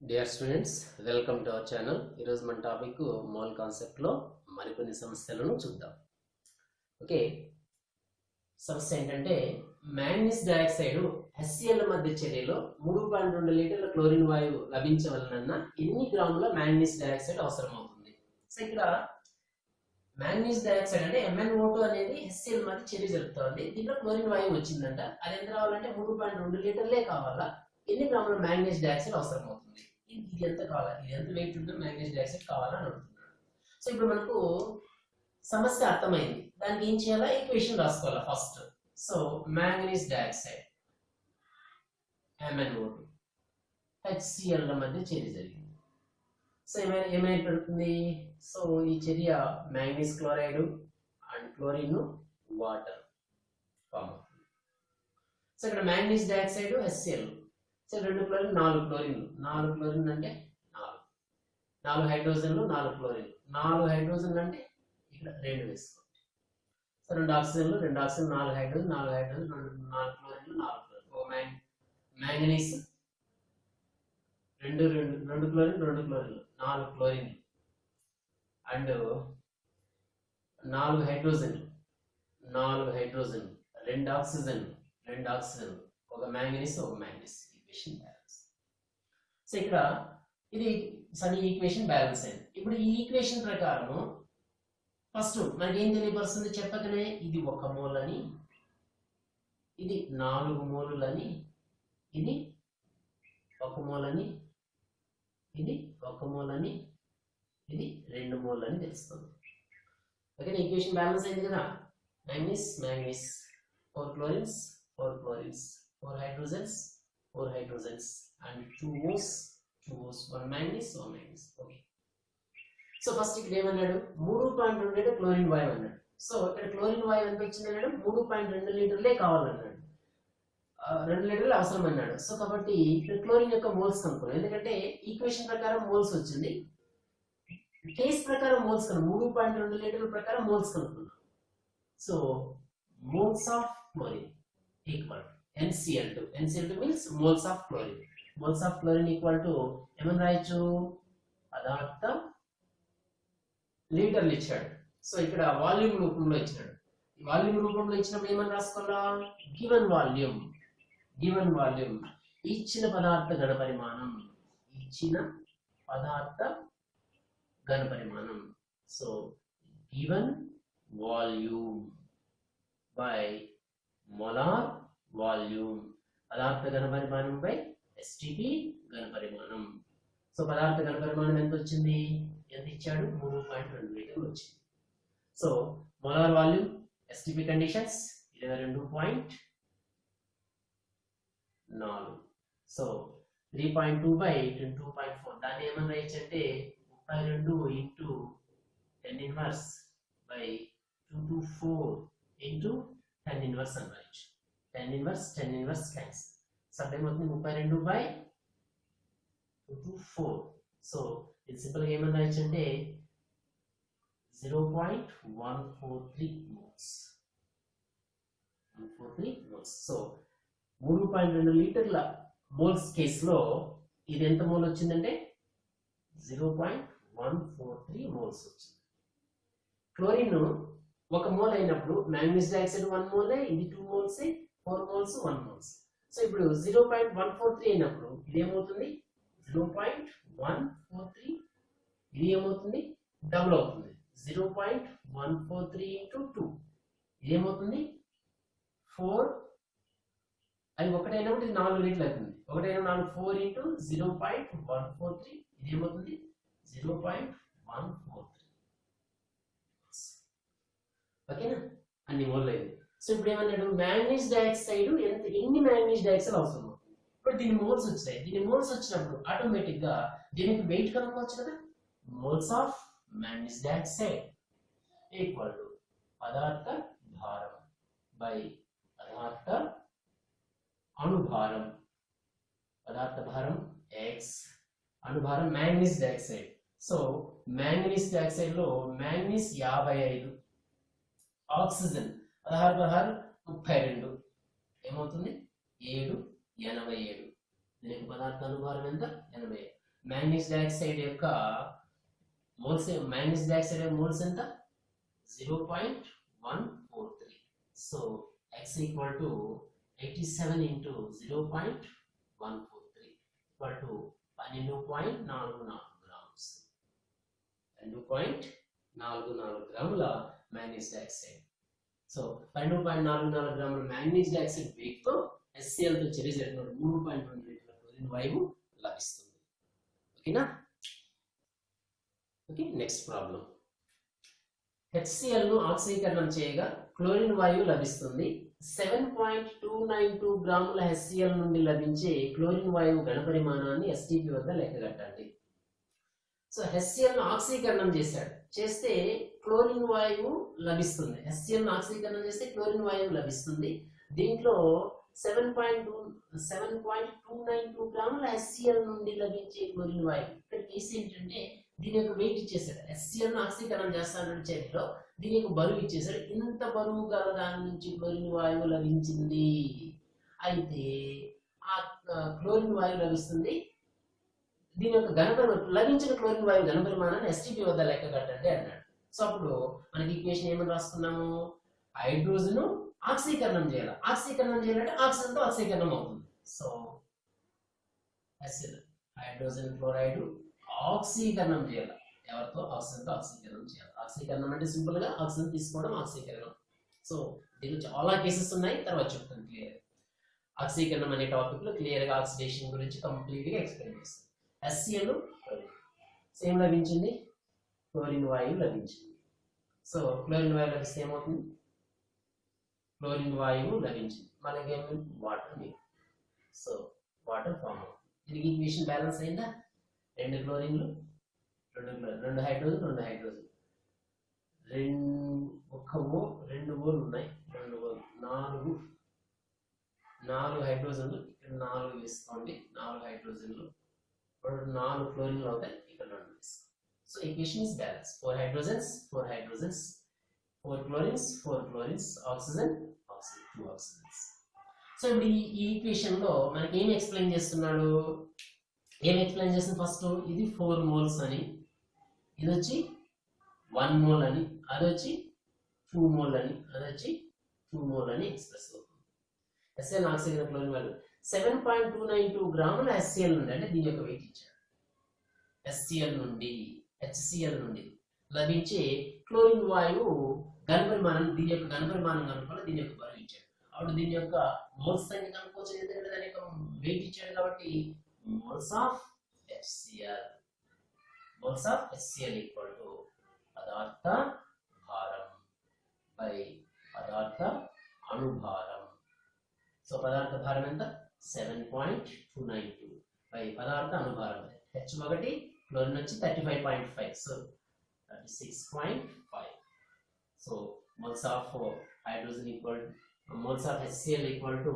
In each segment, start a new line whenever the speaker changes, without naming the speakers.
Dear students, welcome to our channel. ఈరోజు మన topic mole concept లో మరికొన్ని సమస్యలను చూద్దాం. ఓకే, సమస్య ఏంటంటే మ్యాంగనీస్ డయాక్సైడ్ HCl మధ్య చర్యలో 3.2 లీటర్ల క్లోరిన్ వాయువు లభించవలనన్న ఎన్ని గ్రాముల మ్యాంగనీస్ డయాక్సైడ్ అవసరమవుతుంది? సో ఇక్కడ మ్యాంగనీస్ డయాక్సైడ్ అంటే MnO2 అనేది HCl మధ్య చర్య జరుపుతోంది. దీంట్లో క్లోరిన్ వాయువు వచ్చిందంట. అది ఎంత రావాలంటే 3.2 లీటర్లే కావాలా? ఎన్ని గ్రాముల మ్యాంగనీస్ డయాక్సైడ్ అవసరమవుతుంది? ఇది ఎంత కావాలి, ఇది ఎంత వెయిట్ ఉంటే మ్యాంగనీస్ డయాక్సైడ్ కావాలని అడుగుతున్నాడు. సో ఇప్పుడు మనకు సమస్య అర్థమైంది. దానికి ఏం చేయాలా? ఈక్వేషన్ రాసుకోవాలా first. So manganese dioxide MnO2 HCl ల మధ్య చర్య జరిగింది. సో ఏమైపోతుంది? సో ఈ చర్య manganese chloride and chlorine water form అవుతుంది. సో ఇక్కడ manganese dioxide HCl, so 2 chlorine 4 క్లోరిన్లు, 4 క్లోరిన్ అంటే 4 హైడ్రోజన్లు 4 క్లోరిన్లు, 4 హైడ్రోజన్లు అంటే ఇక్కడ 2 వేసుకోండి. సో 2 ఆక్సిజన్లు 2 ఆక్సిజన్ 4 హైడ్రోజన్ 4 హైడ్రోజన్ 4 క్లోరిన్లు 4 క్లోరిన్. ఓ మ్యాంగనీస్ 2 క్లోరిన్ 2 క్లోరిన్లు 4 క్లోరిన్లు అండ్ 4 హైడ్రోజన్లు 2 ఆక్సిజన్లు 2 ఆక్సిజన్లు, ఒక మ్యాంగనీస్ ఒక మ్యాంగనీస్. బ్యాలెన్స్. సో ఇక్కడ ఇది సని ఈక్వేషన్ బ్యాలెన్స్ అయింది. ఇప్పుడు ఈ ఈక్వేషన్ ప్రకారం ఫస్ట్ మనకి ఏం తెలియపరుస్తుంది? చెప్పకనే ఇది 1 మోల్ అని, ఇది 4 మోలులని, ఇది 1 మోల్ అని, ఇది 1 మోల్ అని, ఇది 2 మోల్ అని తెలుస్తుంది. ఓకే, ఈక్వేషన్ బ్యాలెన్స్ అయింది కదా. Manganese 4 chlorines 4 hydrogens 4 hydrogens and 2 O's 1 manganese 1 manganese. Okay, so first ఇక్కడ ఏమన్నాడు? 3.2 లీటర్ క్లోరిన్ వాయువు అన్నాడు. సో ఇక్కడ క్లోరిన్ వాయువు ఎంత వచ్చింది అన్నాడు? 3.2 లీటర్లే కావాలన్నాడు, 2 లీటర్లు అవసరం అన్నాడు. సో కాబట్టి ఇక్కడ క్లోరిన్ యొక్క మోల్స్ కనుక్కున్నాం. ఎందుకంటే ఈక్వేషన్ ప్రకారం మోల్స్ వచ్చింది, కేస్ ప్రకారం మోల్స్ కనుక్కున్నాం. 3.2 లీటర్ల ప్రకారం మోల్స్ కనుక్కున్నాం. So moles of chlorine equal NCl2 means moles of chlorine. Moles of chlorine equal to ఏమని రాయొచ్చు? పదార్థ లీటర్లు ఇచ్చాడు. సో ఇక్కడ వాల్యూమ్ రూపంలో ఇచ్చాడు. ఈ వాల్యూమ్ రూపంలో ఇచ్చినప్పుడు ఏమని రాసుకోవాలా? గివెన్ వాల్యూమ్ ఇచ్చిన పదార్థ ఘనపరిమాణం. సో given volume by molar volume, పదార్థ ఘనపరిమాణం బై STP ఘనపరిమాణం. సో పదార్థ ఘనపరిమాణం ఎంత వచ్చింది? ఎంత ఇచ్చాడు? 3.2 లీటర్లు వచ్చింది. So molar volume STP conditions 22.4. So 3.2 by 22.4, దాన్ని ఏమని రాయొచ్చు అంటే 32 into 10 inverse by 224 into 10 inverse అని రాయొచ్చు. 10 ఇన్వర్స్ క్యాన్సిల్. సో ఏమవుతుంది? 32 బై 224. సో ఇది సింపుల్ గా ఏమని రాయొచ్చు అంటే 0.143 మోల్స్. సో 3.2 లీటర్ల మోల్స్ కేసులో ఇది ఎంత మోల్ వచ్చిందంటే 0.143 మోల్స్ వచ్చింది. క్లోరిన్ 1 మోల్ అయినప్పుడు మ్యాంగనీస్ డయాక్సైడ్ 1 మోలే, ఇది 2 మోల్స్ 4 మోల్స్ 1 మోల్స్. సో ఇప్పుడు 0.143 అయినప్పుడు ఇది ఏమవుతుంది? 0.143, ఇది ఏమవుతుంది? డబుల్ అవుతుంది. 0.143 ఇంటూ 2, ఇది ఏమవుతుంది? 4. అది 1 అయినప్పుడు ఇది 4 లీటర్లు అవుతుంది. 1 అయిన 4 4 ఇంటూ 0.143, ఇది ఏమవుతుంది? 0.143. ఓకేనా? అన్ని మోల్ అయింది. సో ఇప్పుడు ఏమన్నాడు? మ్యాంగనీస్ డయాక్సైడ్ ఎన్ని మ్యాంగనీస్ డయాక్సైడ్ అవసరం? ఇప్పుడు దీని మోల్స్ వచ్చాయి. దీని మోల్స్ వచ్చినప్పుడు ఆటోమేటిక్ గా దీనికి వెయిట్ కనుక్కోవచ్చు కదా. Moles of manganese dioxide equal to పదార్థ భారం బై పదార్థ అణుభారం. పదార్థ భారం X, అణుభారం manganese dioxide. So manganese dioxide లో మ్యాంగనీస్ 55, ఆక్సిజన్ 16 32, ఏమవుతుంది? 7 87. దీనికి పదార్థ అనుభారం ఎంత? 87. మ్యాంగనీస్ డయాక్సైడ్ యొక్క మోల్స్, మ్యాంగనీస్ డయాక్సైడ్ మోల్స్ ఎంత 0.143. So x equal to 87 into 0.143 equal to 12.44 grams. 2.44 గ్రాముల మ్యాంగనీస్ డయాక్సైడ్. సో 12.44 గ్రాముల మ్యాంగనీస్ డయాక్సైడ్ వెయిట్ తో HCl తో చేరినటువంటి 3.2 లీటర్ల క్లోరిన్ వాయువు లభిస్తుంది. ఓకేనా? Okay, next problem. HCl ను ఆక్సీకరణం చేయగా క్లోరిన్ వాయువు లభిస్తుంది. 7.292 గ్రాముల HCl నుండి లభించే క్లోరిన్ వాయువు ఘనపరిమాణాన్ని STP వద్ద లెక్కగట్టండి. సో HCl ను ఆక్సీకరణం చేస్తే క్లోరిన్ వాయువు లభిస్తుంది. HCl ను ఆక్సీకరణం చేస్తే క్లోరిన్ వాయువు లభిస్తుంది. దీంట్లో 7.292 గ్రాముల HCl నుండి లభించే క్లోరిన్ వాయువు. ఇక్కడ కేసు ఏంటంటే దీని యొక్క వెయిట్ ఇచ్చేసాడు. HCl ను ఆక్సీకరణం చేస్తాడు చేతిలో, దీని యొక్క బరువు ఇచ్చేసాడు. ఇంత బరువు గల దాని నుంచి క్లోరిన్ వాయువు లభించింది. అయితే ఆ క్లోరిన్ వాయువు లభిస్తుంది. దీని యొక్క లభించిన క్లోరిన్ వాయువు ఘనపరిమాణాన్ని STP వద్ద లెక్క కట్టండి అన్నాడు. సో అప్పుడు మనకి ఈక్వేషన్ ఏమని రాసుకున్నాము? హైడ్రోజన్ ఆక్సీకరణం చేయాలి. ఆక్సీకరణం చేయాలంటే ఆక్సిజన్ తో ఆక్సీకరణం అవుతుంది. సో హైడ్రోజన్ క్లోరైడ్ ఆక్సీకరణం చేయాలి. ఎవరితో? ఆక్సిజన్ తో ఆక్సీకరణం చేయాలి. ఆక్సీకరణం అంటే సింపుల్ గా ఆక్సిజన్ తీసుకోవడం ఆక్సీకరణం. సో దీనిలో చాలా కేసెస్ ఉన్నాయి, తర్వాత చెప్తాను క్లియర్. ఆక్సీకరణం అనే టాపిక్ లో క్లియర్ గా ఆక్సిడేషన్ గురించి కంప్లీట్ గా ఎక్స్ప్లెయిన్ చేస్తాను. HCl సేమ్ లభించింది, క్లోరిన్ వాయువు లభించింది. సో క్లోరిన్ వాయువు లభిస్తే ఏమవుతుంది? క్లోరిన్ వాయువు లభించింది, మనకేమో వాటర్ మీకు. సో వాటర్ ఫామ్ అవుతుంది. దీనికి ఈక్వేషన్ బ్యాలెన్స్ అయిందా? 2 క్లోరిన్లు, 2 హైడ్రోజన్, 2 హైడ్రోజన్, 2 ఓలు ఉన్నాయి, 2 ఓలు, 4 హైడ్రోజన్లు. ఇక్కడ 4 వేసుకోండి, 4 హైడ్రోజన్లు, 4 క్లోరిన్లు అవుతాయి, ఇక్కడ 2 వేసుకోండి. So equation is balance. 4 hydrogens, 4 hydrogens, 4 chlorines, 4 chlorines, oxygen, 2 oxygens. So ఇప్పుడు ఈ ఈక్వేషన్ లో మనకి ఏం ఎక్స్ప్లెయిన్ చేస్తున్నాడు? ఫస్ట్ ఇది 4 మోల్స్ అని, ఇది వచ్చి 1 మోల్ అని, అది వచ్చి 2 మోల్ అని, అది వచ్చి 2 మోల్ అని ఎక్స్ప్రెస్ అవుతుంది. HCl ఆక్సిజన్ క్లోరిన్ వాల్యూ 7.292 గ్రాముల HCl నుండి, అంటే దీని యొక్క వెయిట్ ఇచ్చాడు. HCl నుండి లభించే క్లోరిన్ వాయువు ఘనపరిమాణం, దీని యొక్క ఘనపరిమాణం కనుక్కోవాలి, దీని యొక్క బరువు ఇచ్చాడు. అప్పుడు దీని యొక్క మోల్స్ సంఖ్య కనుక్కోవచ్చు, ఎందుకంటే దాని యొక్క వెయిట్ ఇచ్చాడు కాబట్టి. Moles of HCl equal to పదార్థ భారం బై పదార్థ అణుభారం. సో పదార్థ భారం ఎంత? 7.292 బై పదార్థ అణుభారం. H1 క్లోరిన్ వచ్చి 35.5, so 36.5. So moles of hydrogen equal moles of HCl equal to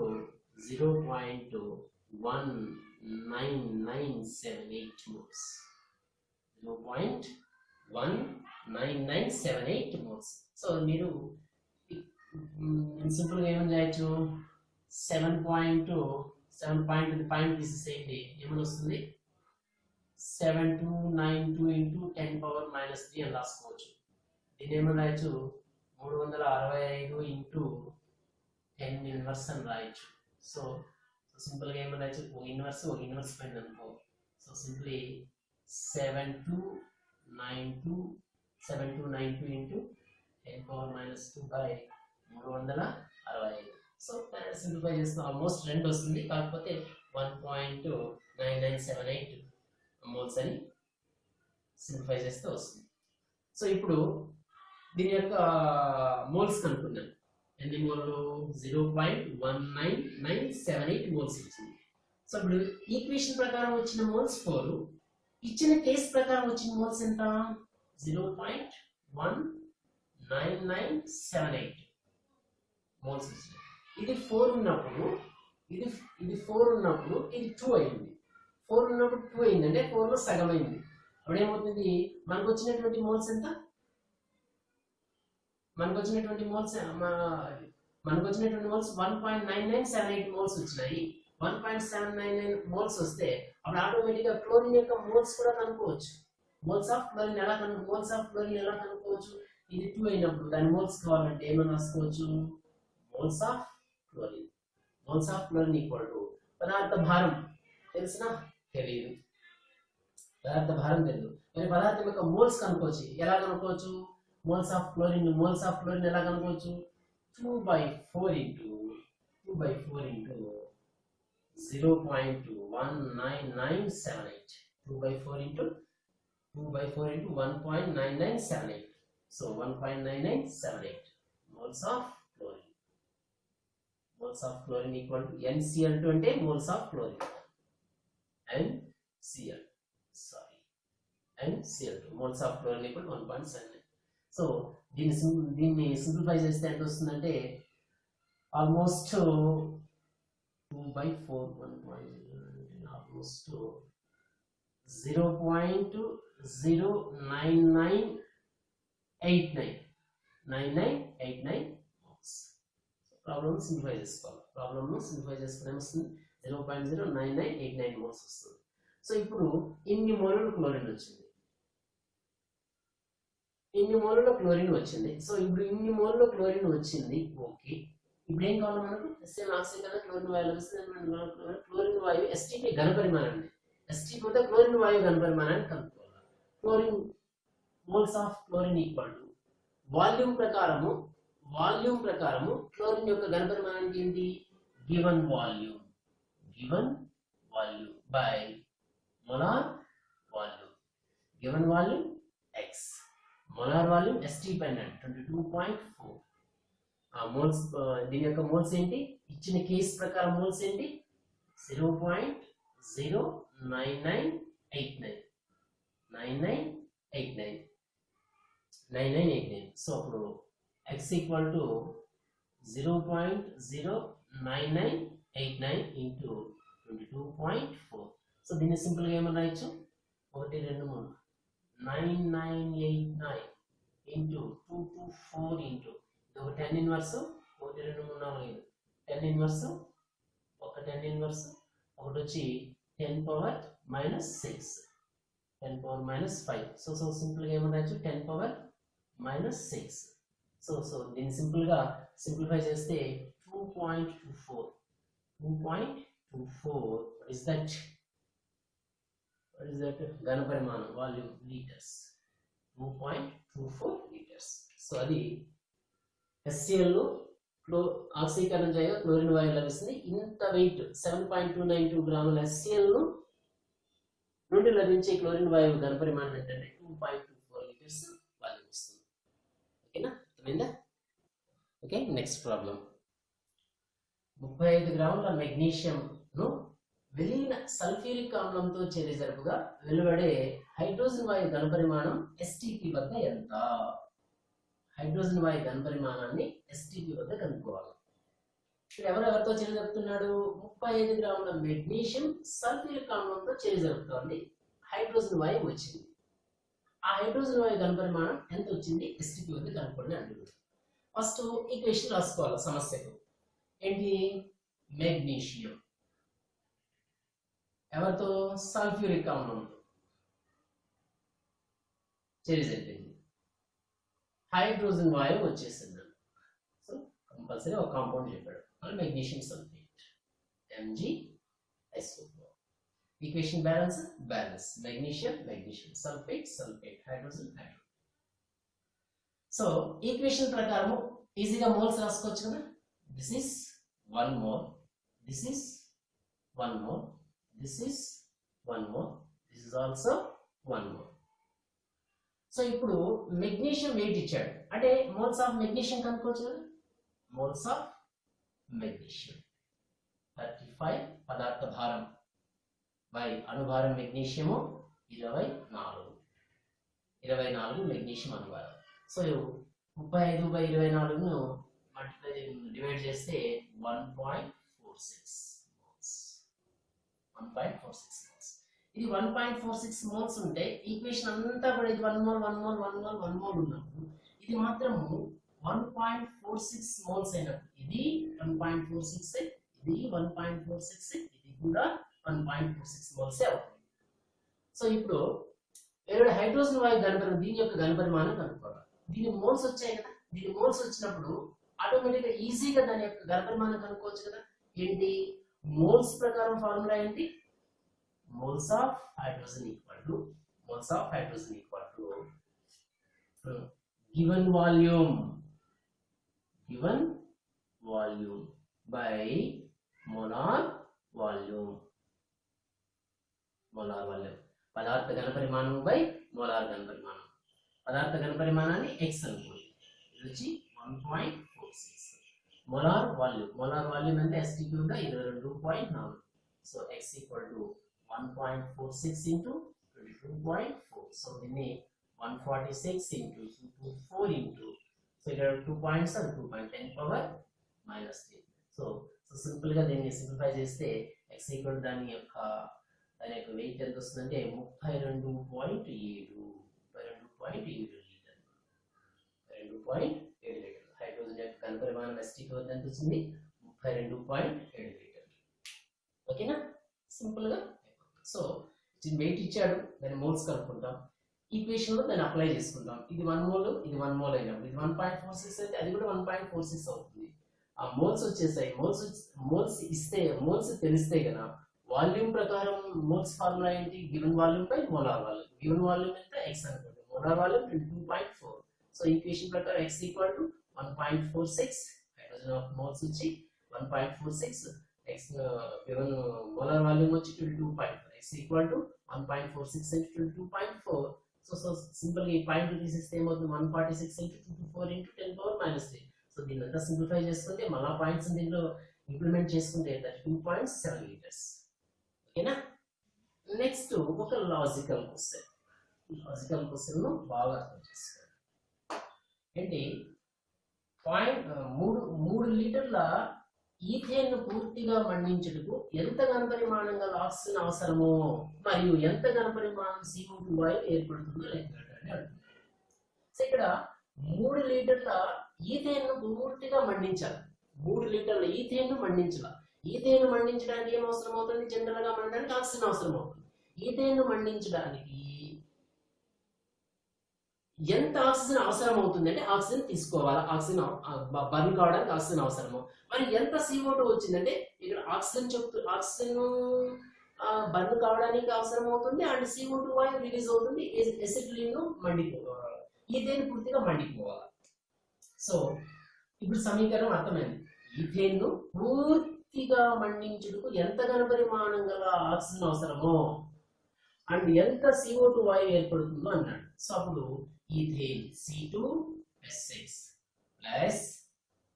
0.19978 moles. 0.19978 moles. So మీరు సింపుల్ గా ఏమని చేయొచ్చు? 7 పాయింట్ తీసేసేయండి, ఏమని వస్తుంది? 7292 into 10 power minus 3 అని రాసుకోవచ్చు. దీని ఏమని రాయొచ్చు? 365 into 10 ఇన్వర్స్ అని రాయొచ్చు. సో సింపుల్ గా ఏమని రాయొచ్చు? ఒక ఇన్వర్స్ పైన అనుకో. So simply 7292 into 10 power minus 2 by 365. So simplify చేస్తే ఆల్మోస్ట్ 2 వస్తుంది, కాకపోతే 1.9978 మోల్స్ అని సింప్లిఫై చేస్తే వస్తుంది. సో ఇప్పుడు దీని యొక్క మోల్స్ కనుక్కున్నాం. ఎన్ని మోల్లు? 0.19978 మోల్స్ ఇచ్చింది. సో ఇప్పుడు ఈక్వేషన్ ప్రకారం వచ్చిన మోల్స్ 4, ఇచ్చిన కేస్ ప్రకారం వచ్చిన మోల్స్ ఎంత? 0.19978 మోల్స్ ఇచ్చింది. ఇది 4 ఉన్నప్పుడు ఇది 4 ఉన్నప్పుడు ఇది 2 అయింది. 4 ఉన్నప్పుడు 2 అయింది అంటే 4 లో సగం అయింది. అప్పుడు ఏమవుతుంది? మనకు వచ్చినటువంటి మోల్స్ ఎంత? మనకు వచ్చినటువంటి మోల్స్ 1.9978 మోల్స్ వచ్చినాయి. 1.799 మోల్స్ వస్తే అప్పుడు ఆటోమేటిక్ గా క్లోరిన్ యొక్క మోల్స్ కూడా కనుక్కోవచ్చు. మోల్స్ ఆఫ్ క్లోరిన్ ఎలా కనుక్కోవచ్చు? ఇది 2 అయినప్పుడు దాని మోల్స్ కావాలంటే ఏమని రాసుకోవచ్చు? Moles of chlorine equal to పదార్థ భారం తెలుసునా? తెలియదు. పదార్థ భారం తెలియదు. మరి పదార్థం యొక్క మోల్స్ కనుక్కోవచ్చు. ఎలా కనుక్కోవచ్చు? మోల్స్ ఆఫ్ క్లోరిన్ ఎలా కనుక్కోవచ్చు? 2/4 into 0.19978. 2/4 into 1.9978. So 1.9978 moles of chlorine equal to NCl2 అంటే moles of chlorine. NCl2 moles of chlorine equal to 1.79. So దీన్ని సింప్లిఫై చేస్తే ఎంత వస్తుందంటే almost 2/4 almost 0.09989 moles. Problem simplify చేసుకోవాలి. ఏమొస్తుంది? 0.09989 moles వస్తుంది. సో ఇప్పుడు ఇన్ని మోలుల క్లోరిన్ వచ్చింది. సో ఇప్పుడు ఇన్ని మోలుల క్లోరిన్ వచ్చింది. ఓకే, ఇప్పుడు ఏం కావాలి మనకు? సేమ్ ఆక్సిజన్ క్లోరిన్ వాయువు లభిస్తుంది. క్లోరిన్ వాయువు STP ఘనపరిమాణాన్ని వద్ద క్లోరిన్ వాయువు ఘనపరిమాణాన్ని కనుక్కోవాలి. Chlorine moles of chlorine equal to volume ప్రకారము క్లోరిన్ యొక్క ఘనపరిమాణానికి ఏంటి? Given volume by molar volume. Given volume X. Molar volume ST pendant 22.4. Moles దీని యొక్క మోల్స్ ఏంటి? ఇచ్చిన కేస్ ప్రకారం మోల్స్ ఏంటి? 0.09989. సో అప్పుడు X equal to 0.09989 into 22.4. So దీన్ని సింపుల్ గా ఏమని రాయొచ్చు? 1 2 3 9989 into 224 into ఒక 10 ఇన్వర్స్ 1 2 3 4 5 10 ఇన్వర్స్ ఒకటి వచ్చి 10 power minus 6 10 power minus 5. So simple గా ఏమని రాయొచ్చు? 10 పవర్ మైనస్ 6. సో దీన్ని సింపుల్ గా సింప్లిఫై చేస్తే 2.24 is that ఘనపరిమాణం వాల్యూమ్ లీటర్స్ 2.24 లీటర్స్. సో అది HCl లో ఆక్సీకరణ చేయగా క్లోరిన్ వాయువు లభిస్తుంది. ఇంత వెయిట్ 7.292 గ్రాముల HCl నుండి లభించే క్లోరిన్ వాయువు ఘనపరిమాణం ఏంటంటే 2.24 లీటర్స్ వాల్యూమ్ వస్తుంది. ఓకేనా? అర్థమైందా? Okay, next problem. 35 గ్రాముల మెగ్నీషియం ను విలీన సల్ఫ్యూరిక్ ఆమ్లంతో చర్య జరుపుగా వెలువడే హైడ్రోజన్ వాయు ఘనపరిమాణం STP వద్ద ఎంత? హైడ్రోజన్ వాయు ఘనపరిమాణాన్ని STP వద్ద కనుక్కోవాలి. ఇప్పుడు ఎవరెవరితో చర్య జరుపుతున్నాడు? 35 గ్రాముల మెగ్నీషియం సల్ఫ్యూరిక్ ఆమ్లంతో చర్య జరుపుతోంది. హైడ్రోజన్ వాయువు వచ్చింది. ఆ హైడ్రోజన్ వాయు ఘనపరిమాణం ఎంత వచ్చింది? STP వద్ద కనుక్కోండి అంటున్నారు. ఫస్ట్ ఈక్వేషన్ రాసుకోవాలి సమస్యకు. ఏంటి? మెగ్నీషియం ఎవరితో? సల్ఫ్యూరిక్ ఆమ్లంతో చర్య జరిపింది. హైడ్రోజన్ వాయువు వచ్చేసింది. సో కంపల్సరీ ఒక కాంపౌండ్ చెప్పాడు. Magnesium sulphate MgSO4. Equation balance magnesium sulphate hydrogen. So equation ప్రకారం ఈజీగా మోల్స్ రాసుకోవచ్చు కదా. This is 1 mole, this is 1 mole, this is 1 mole, this is also 1 mole. So ఇప్పుడు మెగ్నీషియం వెయిట్ ఇచ్చాడు అంటే మోల్స్ ఆఫ్ మెగ్నీషియం కనుక్కోవచ్చు కదా. మోల్స్ ఆఫ్ మెగ్నీషియం 35 పదార్థ భారం బై అణుభారం మెగ్నీషియము 24 మెగ్నీషియం అణుభారం. సో 35/24 ను డివైడ్ చేస్తే 1.46 మోల్స్. ఇది 1.46 మోల్స్ ఉంటే ఈక్వేషన్ అంతా కూడా ఇది 1 మోల్ ఉన్నప్పుడు ఇది మాత్రము 1.46 మోల్స్ అయినప్పుడు ఇది 1.46 ఇది 1.46 కూడా 1.46 మోల్స్ అవుతుంది. సో ఇప్పుడు 2 హైడ్రోజన్ వాయు ఘనపరిమాణం దీని యొక్క ఘనపరిమాణం కనుక్కోవాలి. దీని మోల్స్ వచ్చాయి కదా, దీని మోల్స్ వచ్చినప్పుడు ఆటోమేటిక్ గా ఈజీగా దాని యొక్క ఘనపరిమాణం కనుక్కోవచ్చు కదా. ఏంటి మోల్స్ ప్రకారం ఫార్ములా ఏంటి? Moles of hydrogen equal to given volume by molar volume. పదార్థ ఘనపరిమాణం బై మోలార్ ఘనపరిమాణం. పదార్థ ఘనపరిమాణాన్ని x అనుకోండి, ఇది వచ్చి 1.46. మోలార్ వాల్యూమ్ అంటే ST3 గా 22.4. So x equal to 1.46 into 22.4. So దీన్ని 146 into 224 into, so ఇక్కడ 2 points are 2.10 power minus 3. So simple గా దీన్ని సింప్లిఫై చేస్తే x equal దాని యొక్క వెయిట్ ఎంత వస్తుందంటే 32.7 లీటర్. హైడ్రోజన్ యొక్క ఘనపరిమాణం ST2 ఎంత వచ్చింది? 32.7 లీటర్. ఓకేనా, సింపుల్ గా. సో వెయిట్ ఇచ్చాడు, దాని మోల్స్ కనుక్కుంటాం, ఈక్వేషన్ లో దాన్ని అప్లై చేసుకుంటాం. ఇది 1 మోల్, ఇది 1 మోల్ అయినప్పుడు ఇది 1.46 అయితే అది కూడా 1.46 అవుతుంది. ఆ మోల్స్ వచ్చేసాయి. మోల్స్ తెలిస్తే కదా వాల్యూమ్ ప్రకారం మోల్స్ ఫార్ములా ఏంటి? Given volume by molar volume. Given volume ఎంత? x అనుకోండి, మోలార్ వాల్యూమ్ 2.4. సో ఈక్వేషన్ ప్రకారం x equal to 1.46, hydrogen of moles వచ్చి 1.46, x గివెన్ మోలార్ వాల్యూమ్ వచ్చి 22.4. x equal to 1.46 into 22.4. So simple గా ఈ point తీసేస్తే ఏమవుతుంది? 146 into 224 into 10 power minus 3. So దీన్ని అంతా సింప్లిఫై చేసుకుంటే మళ్ళా పాయింట్స్ దీనిలో ఇంప్లిమెంట్ చేసుకుంటే 32.7 లీటర్స్. ఓకేనా. నెక్స్ట్ ఒక లాజికల్ క్వశ్చన్ ను బాగా అర్థం చేసుకోండి. ఏంటి? 3 లీటర్ల ఈథేన్ ను పూర్తిగా మండించుటకు ఎంత ఘనపరిమాణం గల ఆక్సిజన్ అవసరమో మరియు ఎంత ఘనపరిమాణం CO2 వాయువు ఏర్పడుతుందో లెక్కగట్టండి అంటున్నారు. సో ఇక్కడ 3 లీటర్ల ఈథేన్ ను పూర్తిగా మండించాలి. 3 లీటర్ల ఈథేన్ ను మండించాలి. ఈథేన్ ను మండించడానికి ఏం అవసరం అవుతుంది? జనరల్ గా మండడానికి ఆక్సిజన్ అవసరం అవుతుంది. ఈథేన్ ను మండించడానికి ఎంత ఆక్సిజన్ అవసరం అవుతుంది అంటే ఆక్సిజన్ తీసుకోవాలా, ఆక్సిజన్ బర్న్ కావడానికి ఆక్సిజన్ అవసరము. మరి ఎంత CO2 వచ్చిందంటే ఇక్కడ ఆక్సిజన్ బర్న్ కావడానికి అవసరం అవుతుంది అండ్ CO2 వాయువు రిలీజ్ అవుతుంది. ఎసిటిలిన్ ఈథేన్ పూర్తిగా మండిపోవాలి. సో ఇప్పుడు సమీకరణం అర్థమైంది. ఈథేన్ ను పూర్తిగా మండించుటకు ఎంత ఘనపరిమాణం గల ఆక్సిజన్ అవసరమో అండ్ ఎంత CO2 వాయువు ఏర్పడుతుందో అన్నాడు. సో అప్పుడు ethane C2H6 plus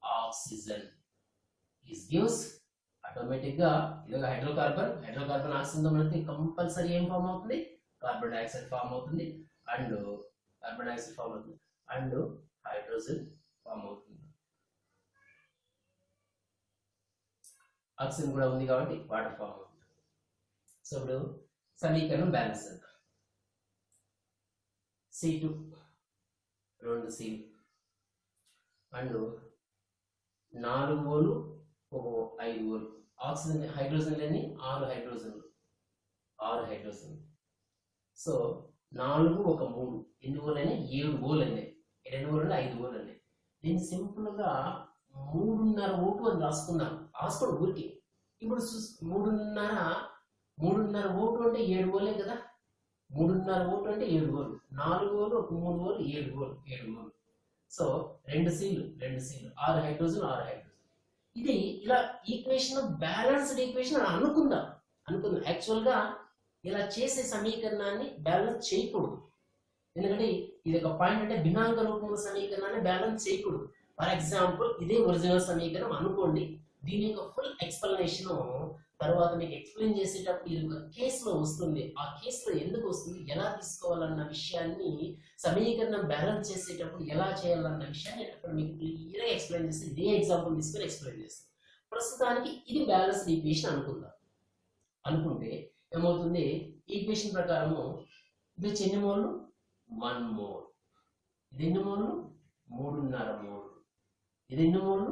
oxygen is gives automatic గా ఇదొక హైడ్రోకార్బన్ ఆక్సిజన్ తో మనకి కంపల్సరీ ఏం ఫామ్ అవుతుంది? కార్బన్ డయాక్సైడ్ ఫామ్ అవుతుంది అండ్ హైడ్రోజన్ ఫామ్ అవుతుంది. ఆక్సిజన్ కూడా ఉంది కాబట్టి వాటర్ ఫామ్ అవుతుంది. సో ఇప్పుడు సమీకరణం బ్యాలెన్స్ చేద్దాం. C2 2 C and 4 mole 5 mole oxygen, hydrogen లేని 6 హైడ్రోజన్. సో 4 1 3 ఎన్ని మోల్ అయినా 7 మోల్ అయినాయి. 2 మోల్ అంటే 5 మోల్ అయినాయి. దీన్ని సింపుల్ గా 3.5 O2 అని రాసుకోండి ఊరికి. ఇప్పుడు 3.5 O2 అంటే 7 మోలే కదా. 3.5 O2 అంటే 7 mole, 4 mole 1 3 mole 7 mole. So 2 seal 6 hydrogen. ఇది ఇలా ఈక్వేషన్ బ్యాలెన్స్డ్ ఈక్వేషన్ అని అనుకుందాం. యాక్చువల్ గా ఇలా చేసే సమీకరణాన్ని బ్యాలెన్స్ చేయకూడదు. ఎందుకంటే ఇది ఒక పాయింట్ అంటే భిన్నాంక రూపంలో సమీకరణాన్ని బ్యాలెన్స్ చేయకూడదు. ఫర్ ఎగ్జాంపుల్ ఇదే ఒరిజినల్ సమీకరణం అనుకోండి. దీని యొక్క ఫుల్ ఎక్స్ప్లెనేషన్ తర్వాత మీకు ఎక్స్ప్లెయిన్ చేసేటప్పుడు ఇది ఒక కేసులో వస్తుంది. ఆ కేసులో ఎందుకు వస్తుంది, ఎలా తీసుకోవాలన్న విషయాన్ని, సమీకరణం బ్యాలెన్స్ చేసేటప్పుడు ఎలా చేయాలన్న విషయాన్ని అక్కడ మీకు క్లియర్గా ఎక్స్ప్లెయిన్ చేస్తే ఇదే ఎగ్జాంపుల్ తీసుకొని ఎక్స్ప్లెయిన్ చేస్తాం. ప్రస్తుతానికి ఇది బ్యాలెన్స్డ్ ఈక్వేషన్ అనుకుంటే ఏమవుతుంది? ఈక్వేషన్ ప్రకారము ఇది ఎన్ని మోల్? 1 మోల్. ఇది ఎన్ని మోల్? 3.5 మోల్. ఇది ఎన్ని మోల్?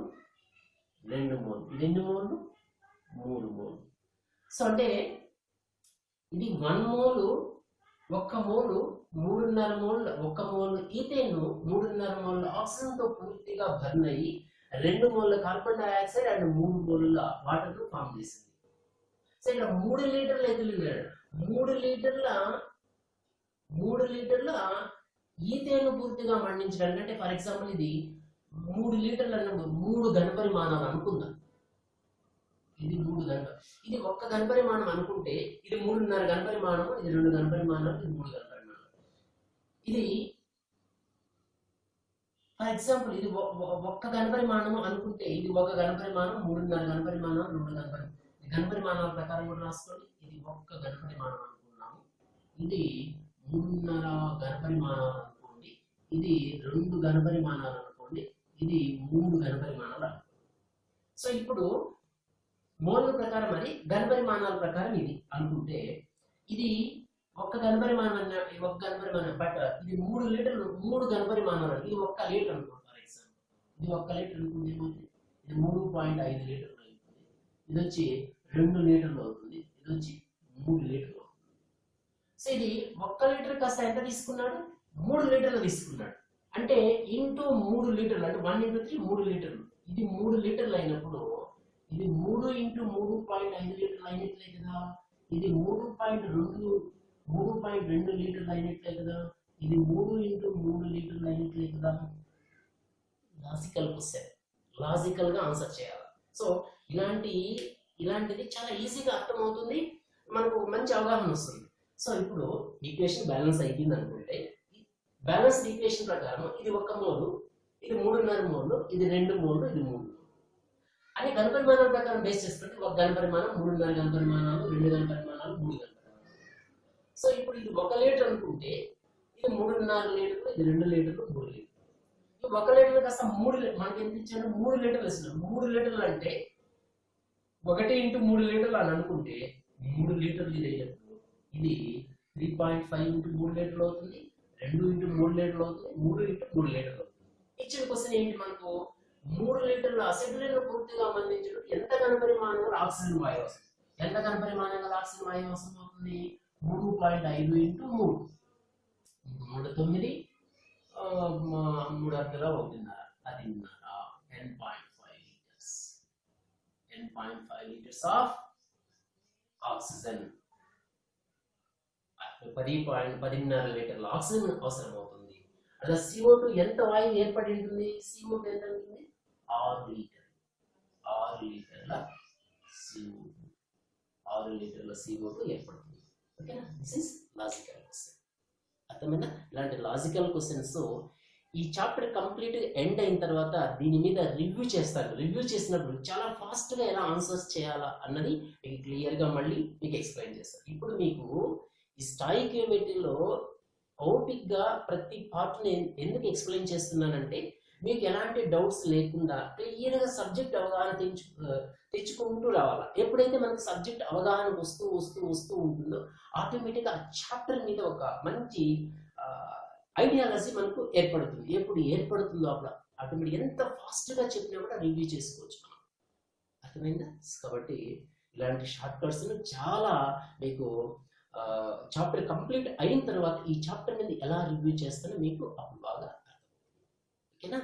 2 మోల్. ఇది ఎన్ని మోల్? 3 మోల్. సో అంటే ఇది 1 mole, 1 mole 3.5 mole, 1 mole ethane 3.5 mole oxygen తో పూర్తిగా బర్న్ అయ్యి 2 mole carbon dioxide and 3 mole water ను ఫామ్ చేసింది. సో ఇక్కడ 3 లీటర్ల ఎథిలిన్, 3 లీటర్ల ఈథేన్ పూర్తిగా మండించడానికి, అంటే ఫర్ ఎగ్జాంపుల్ ఇది 3 లీటర్లు అన్నప్పుడు 3 ఘనపరిమాణాలు అనుకుందాం. ఇది 3 ఇది 1 ఘనపరిమాణం అనుకుంటే ఇది 3.5 ఘనపరిమాణం, ఇది 2 ఘనపరిమాణం, ఇది 3 ఘనపరిమాణం. ఇది ఫర్ ఎగ్జాంపుల్ ఇది 1 ఘనపరిమాణం అనుకుంటే ఇది 1 ఘనపరిమాణం, 3.5 ఘనపరిమాణం, 2 ఘనపరిమాణం. ఘనపరిమాణాల ప్రకారం కూడా రాసుకోండి. ఇది 1 ఘనపరిమాణం అనుకున్నాము, ఇది 3.5 ఘనపరిమాణాలు అనుకోండి, ఇది 2 ఘనపరిమాణాలు అనుకోండి, ఇది 3 ఘనపరిమాణాలు అనుకోండి. సో ఇప్పుడు మోల్ ప్రకారం అది ఘనపరిమాణాల ప్రకారం ఇది అనుకుంటే ఇది 1 ఘనపరిమాణం, బట్ ఇది 3 లీటర్లు, 3 ఘనపరిమాణాలు, ఇది 1 లీటర్ అనుకోండి. ఫర్ ఎగ్జాంపుల్ ఇది 1 లీటర్ అనుకుంటే ఏమవుతుంది, ఇది 3.5 లీటర్లు అవుతుంది, ఇది వచ్చి 2 లీటర్లు అవుతుంది, ఇది వచ్చి 3 లీటర్లు అవుతుంది. సో ఇది 1 లీటర్ కాస్త ఎంత తీసుకున్నాడు, 3 లీటర్లు తీసుకున్నాడు. అంటే ఇంటూ 3 లీటర్లు, అంటే 1 into 3 3 లీటర్లు. ఇది 3 లీటర్లు అయినప్పుడు ఇది 3 into 3.5 లీటర్లు అయినట్లే కదా, ఇది 3.2 లీటర్లు అయినట్లే కదా, ఇది 3 into 3 లీటర్లు అయినట్లే కదా. లాజికల్ క్వశ్చన్, లాజికల్ గా ఆన్సర్ చేయాలి. సో ఇలాంటిది చాలా ఈజీగా అర్థమవుతుంది, మనకు మంచి అవగాహన వస్తుంది. సో ఇప్పుడు ఈక్వేషన్ బ్యాలెన్స్ అయిపోయింది అనుకుంటే, బ్యాలెన్స్ ఈక్వేషన్ ప్రకారం ఇది 1 మోల్, ఇది 3.5 మోల్, ఇది 2 మోల్, ఇది 3 మోల్ అని ఘనపరిమాణాల ప్రకారం బేస్ చేసుకుంటే 1 ఘనపరిమాణం, 3.5 ఘనపరిమాణాలు, 2 ఘనపరిమాణాలు, 3 ఘనపరిమాణాలు. సో ఇప్పుడు ఇది 1 లీటర్ అనుకుంటే ఇది 3.5 లీటర్లు, ఇది 2 లీటర్లు, 3 లీటర్లు. ఈ 1 లీటర్ కాస్త 3 మనకి ఎంత ఇచ్చాను, 3 లీటర్లు ఇస్తున్నాం. 3 లీటర్లు అంటే 1 into 3 లీటర్లు అని అనుకుంటే 3 లీటర్లు ఇది అయినప్పుడు ఇది 3.5 into 3 లీటర్లు అవుతుంది, 2 into 3 లీటర్లు అవుతుంది, 3 into 3 లీటర్లు అవుతుంది. ఇచ్చిన క్వశ్చన్ ఏంటి మనకు, 3 లీటర్ల అసిటిలిన్ పూర్తిగా మండించడం ఎంత ఘనపరిమాణంగా ఆక్సిజన్ వాయువు వస్తుంది, ఎంత ఘనపరిమాణంగా ఆక్సిజన్ వాయువు వస్తుంది అవుతుంది, 3.5 into 3, 3 9 3 అర్థాల 1.5, అది 10.5 లీటర్స్, 10.5 లీటర్స్ ఆఫ్ ఆక్సిజన్, 10.5 లీటర్ల ఆక్సిజన్ అవసరం అవుతుంది. అలా CO2 ఎంత వాయువు ఏర్పడి ఉంటుంది, CO2 ఎంత ఉంటుంది, 6 లీటర్ల CO2, 6 లీటర్ల CO2 ఏర్పడుతుంది. ఓకేనా, దిస్ ఇస్ లాజికల్ క్వశ్చన్. అర్థమైందా? ఇలాంటి లాజికల్ క్వశ్చన్స్ ఈ చాప్టర్ కంప్లీట్ ఎండ్ అయిన తర్వాత దీని మీద రివ్యూ చేస్తాను. రివ్యూ చేసినప్పుడు చాలా ఫాస్ట్ గా ఎలా ఆన్సర్స్ చేయాలా అన్నది మీకు క్లియర్ గా మళ్ళీ మీకు ఎక్స్ప్లెయిన్ చేస్తాను. ఇప్పుడు మీకు ఈ స్టాయికియోమెట్రీలో ఓపిక్ గా ప్రతి పార్ట్ నేను ఎందుకు ఎక్స్ప్లెయిన్ చేస్తున్నానంటే మీకు ఎలాంటి డౌట్స్ లేకుండా క్లియర్ గా సబ్జెక్ట్ అవగాహన తెచ్చుకుంటూ రావాలా. ఎప్పుడైతే మనకు సబ్జెక్ట్ అవగాహన వస్తూ ఉంటుందో ఆటోమేటిక్ గా ఆ చాప్టర్ మీద ఒక మంచి ఐడియాలజీ మనకు ఏర్పడుతుంది. ఎప్పుడు ఏర్పడుతుందో అప్పుడు ఆటోమేటిక్ ఎంత ఫాస్ట్ గా చెప్పినా కూడా రివ్యూ చేసుకోవచ్చు మనం. అర్థమైందా? కాబట్టి ఇలాంటి షార్ట్ కట్స్ చాలా మీకు చాప్టర్ కంప్లీట్ అయిన తర్వాత ఈ చాప్టర్ మీద ఎలా రివ్యూ చేస్తానో మీకు అప్పుడు బాగా అర్థమవుతుంది. ఓకేనా?